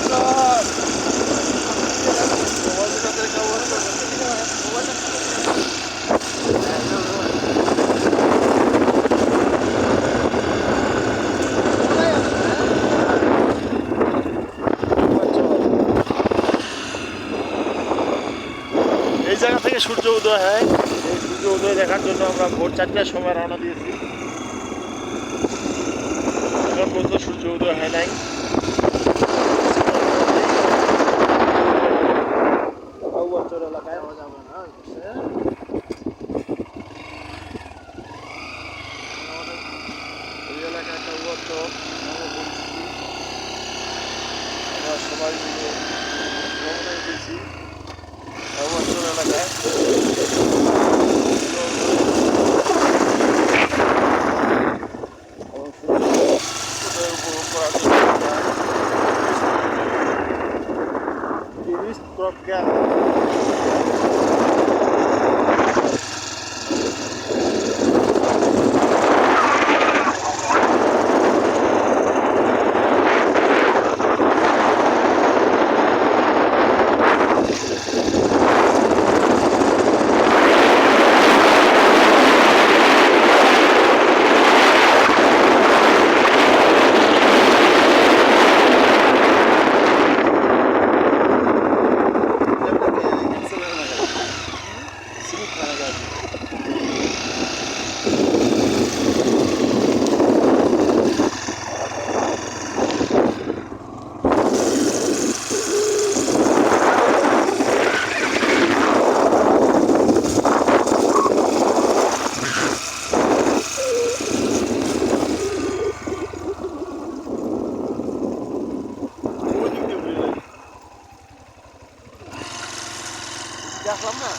এই জায়গা থেকে সূর্য উদয় হয়। এই সূর্য উদয় দেখার জন্য আমরা ভোর 4টার সময় রওনা দিয়েছি। এখন পর্যন্ত সূর্য উদয় হয় নাই। এলাকায় এই এলাকায় একটা উচ্চর পরিস্থিতি। আমরা সবাই মিলে ভ্রমণে গেছি উচ্চর এলাকায়। উপভোগ করার জন্য তিরিশ প্রজ্ঞা দেখলাম না,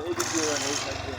এই দিক দিয়ে এই সাইড দিয়ে